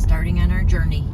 starting on our journey.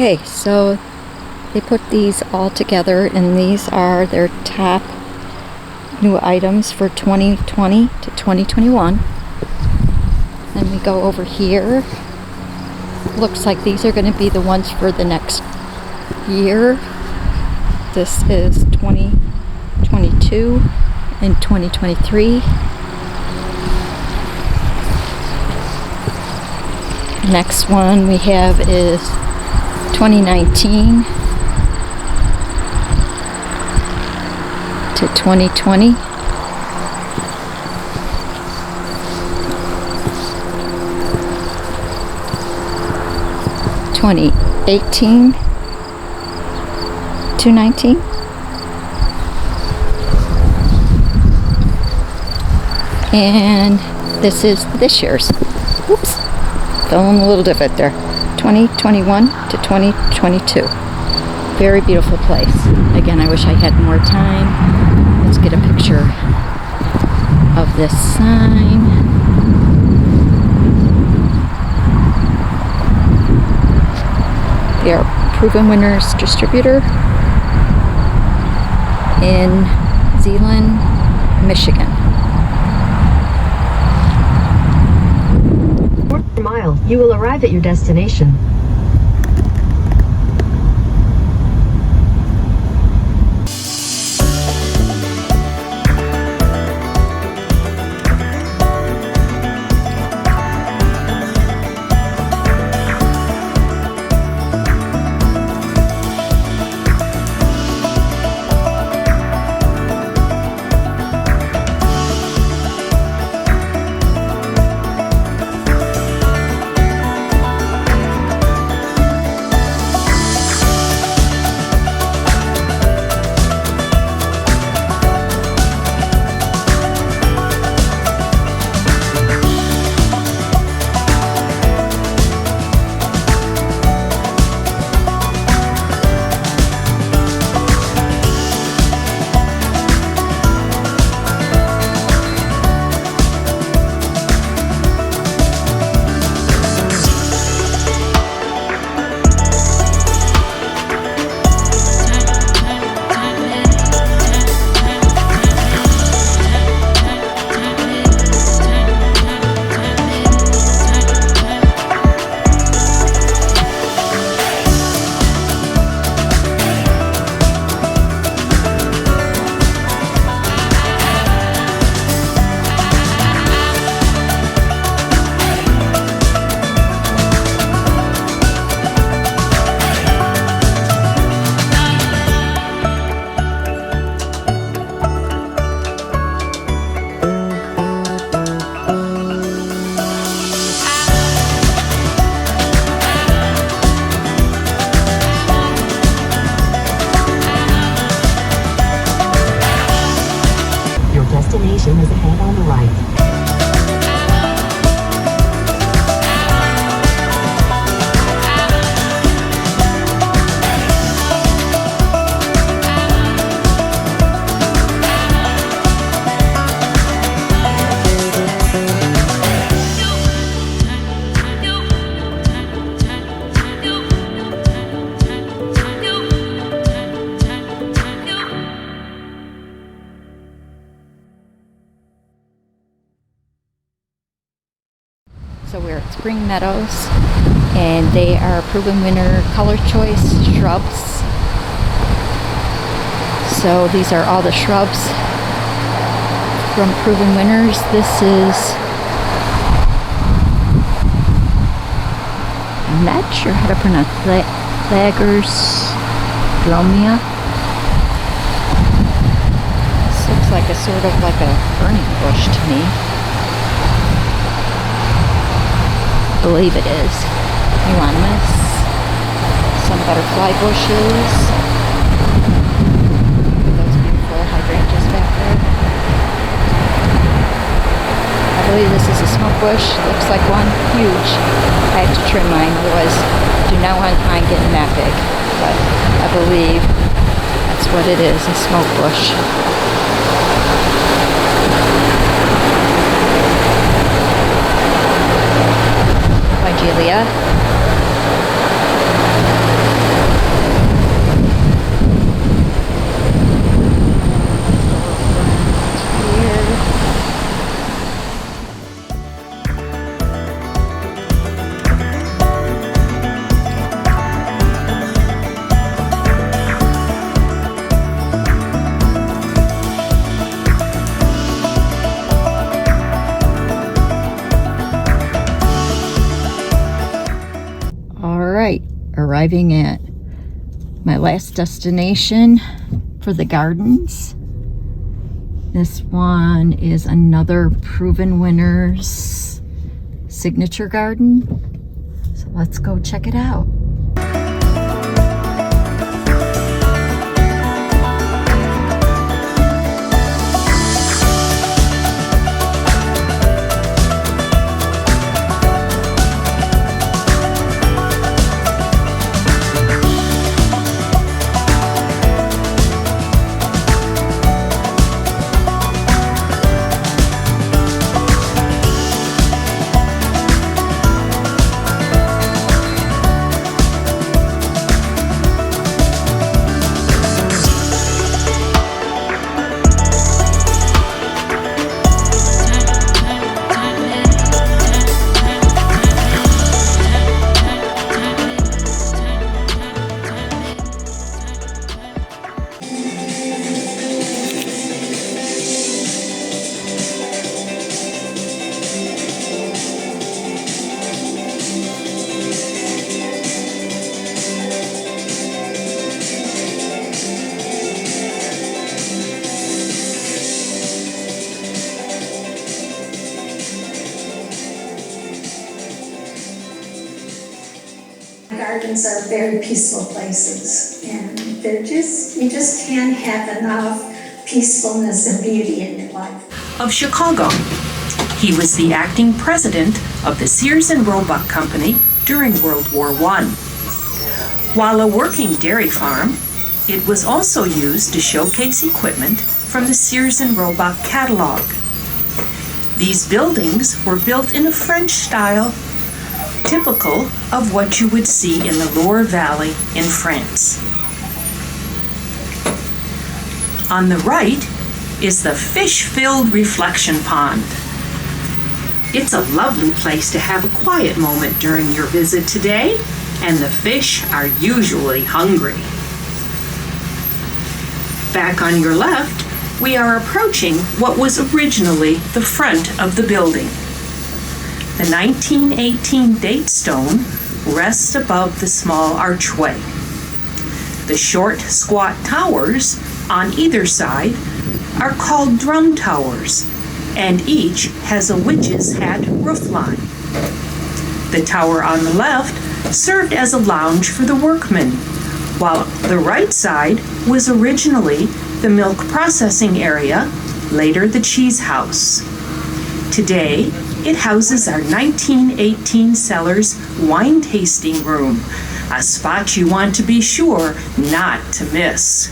Okay, so they put these all together, and these are their top new items for 2020 to 2021. Then we go over here. Looks like these are going to be the ones for the next year. This is 2022 and 2023. Next one we have is 2019 to 2020. (2018 to 19). And this is this year's. Oops, feeling a little different there. 2021 to 2022. Very beautiful place. Again, I wish I had more time. Let's get a picture of this sign. They are Proven Winners Distributor in Zeeland, Michigan. Mile, you will arrive at your destination. we're at Spring Meadows, and they are proven winner color choice shrubs. So these are all the shrubs from proven winners. This is, I'm not sure how to pronounce that, Lagersdromia. This looks like a sort of like a burning bush to me. I believe it is. Euonymus. Some butterfly bushes. Those beautiful hydrangeas back there. I believe this is a smoke bush. Looks like one. Huge. I have to trim mine, otherwise I do not want mine getting that big. But I believe that's what it is, a smoke bush. By Julia. Alright, arriving at my last destination for the gardens. This one is another proven winner's signature garden. So let's go check it out. Gardens are very peaceful places, and you just can't have enough peacefulness and beauty in your life. Of Chicago. He was the acting president of the Sears and Roebuck Company during World War I. While a working dairy farm, it was also used to showcase equipment from the Sears and Roebuck catalog. These buildings were built in a French style, typical of what you would see in the Loire Valley in France. On the right is the fish-filled reflection pond. It's a lovely place to have a quiet moment during your visit today, and the fish are usually hungry. Back on your left, we are approaching what was originally the front of the building. The 1918 date stone rests above the small archway. The short, squat towers on either side are called drum towers, and each has a witch's hat roofline. The tower on the left served as a lounge for the workmen, while the right side was originally the milk processing area, later the cheese house. Today, it houses our 1918 Cellars wine tasting room, a spot you want to be sure not to miss.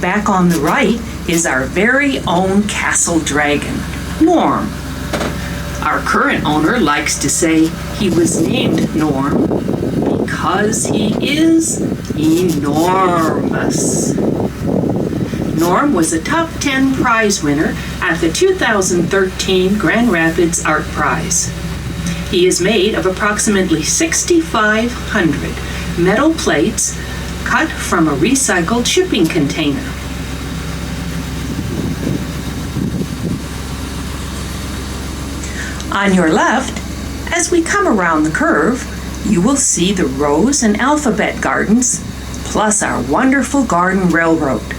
Back on the right is our very own castle dragon, Norm. Our current owner likes to say he was named Norm because he is enormous. Norm was a top 10 prize winner at the 2013 Grand Rapids Art Prize. He is made of approximately 6,500 metal plates cut from a recycled shipping container. On your left, as we come around the curve, you will see the Rose and Alphabet Gardens, plus our wonderful garden railroad.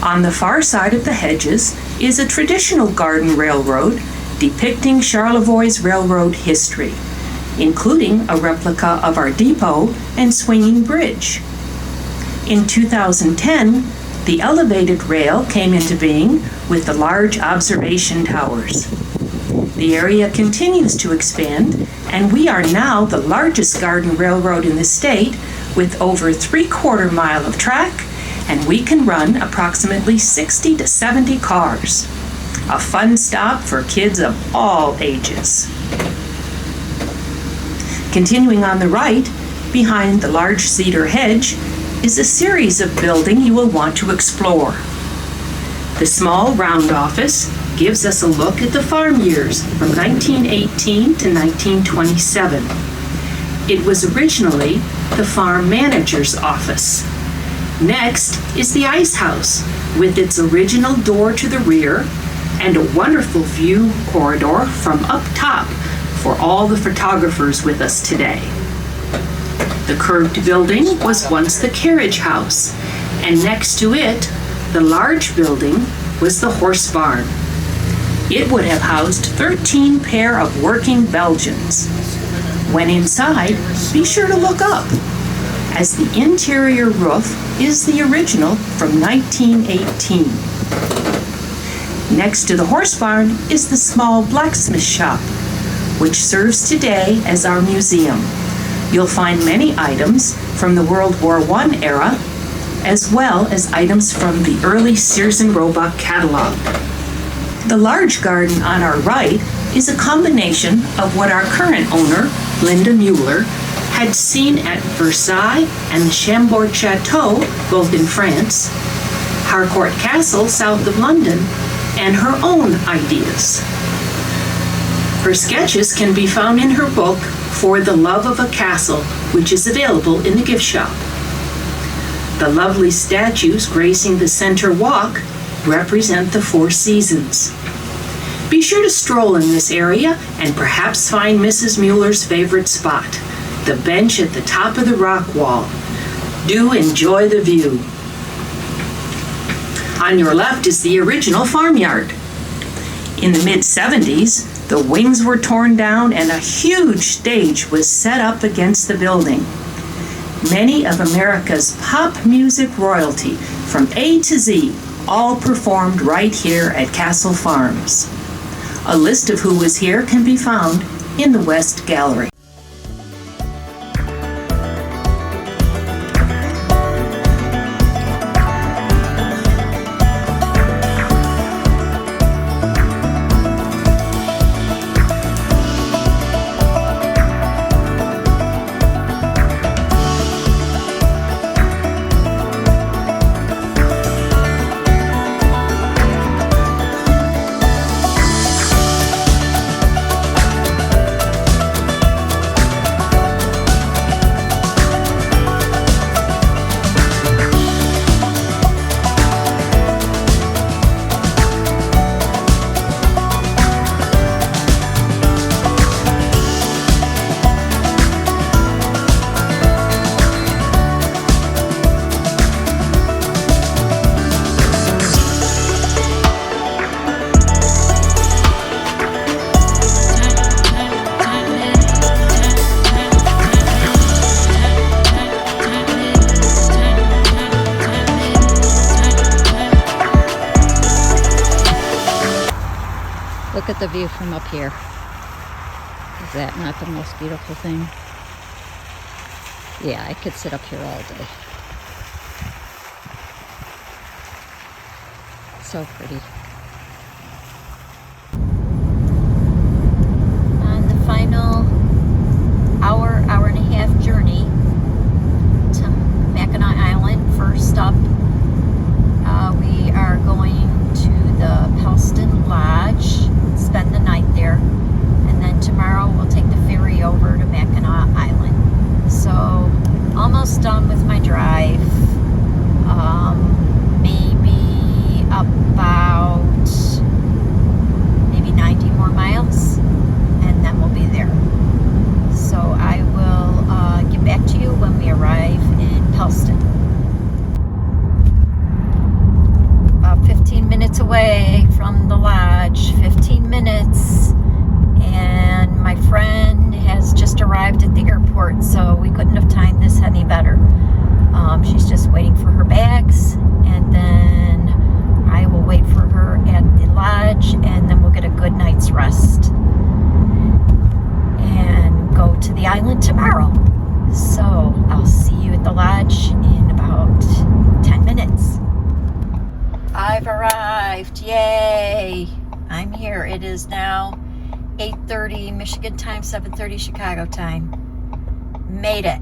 On the far side of the hedges is a traditional garden railroad depicting Charlevoix's railroad history, including a replica of our depot and swinging bridge. In 2010, the elevated rail came into being with the large observation towers. The area continues to expand, and we are now the largest garden railroad in the state with over 3/4 mile of track, and we can run approximately 60 to 70 cars. A fun stop for kids of all ages. Continuing on the right, behind the large cedar hedge, is a series of buildings you will want to explore. The small round office gives us a look at the farm years from 1918 to 1927. It was originally the farm manager's office. Next is the ice house with its original door to the rear and a wonderful view corridor from up top for all the photographers with us today. The curved building was once the carriage house, and next to it, the large building was the horse barn. It would have housed 13 pair of working Belgians. When inside, be sure to look up, as the interior roof is the original from 1918. Next to the horse barn is the small blacksmith shop, which serves today as our museum. You'll find many items from the World War I era, as well as items from the early Sears and Roebuck catalog. The large garden on our right is a combination of what our current owner, Linda Mueller, had seen at Versailles and Chambord Chateau, both in France, Harcourt Castle, south of London, and her own ideas. Her sketches can be found in her book, For the Love of a Castle, which is available in the gift shop. The lovely statues gracing the center walk represent the 4 seasons. Be sure to stroll in this area and perhaps find Mrs. Mueller's favorite spot, the bench at the top of the rock wall. Do enjoy the view. On your left is the original farmyard. In the mid-70s, the wings were torn down and a huge stage was set up against the building. Many of America's pop music royalty, from A to Z, all performed right here at Castle Farms. A list of who was here can be found in the West Gallery. Look at the view from up here. Is that not the most beautiful thing? Yeah, I could sit up here all day. So pretty. On the final hour and a half journey to Mackinac Island, first up, we are going to the Pelston Lodge, spend the night there, and then tomorrow we'll take done with my drive. Maybe about 90 more miles, and then we'll be there. So I will get back to you when we arrive in Pelston. About 15 minutes away from the lodge, 15 minutes, and my friend has just arrived at the airport, so we couldn't have timed this any better. She's just waiting for her bags, and then I will wait for her at the lodge, and then we'll get a good night's rest and go to the island tomorrow. So I'll see you at the lodge in about 10 minutes. I've arrived. Yay! I'm here. It is now 8:30 Michigan time, 7:30 Chicago time. Made it.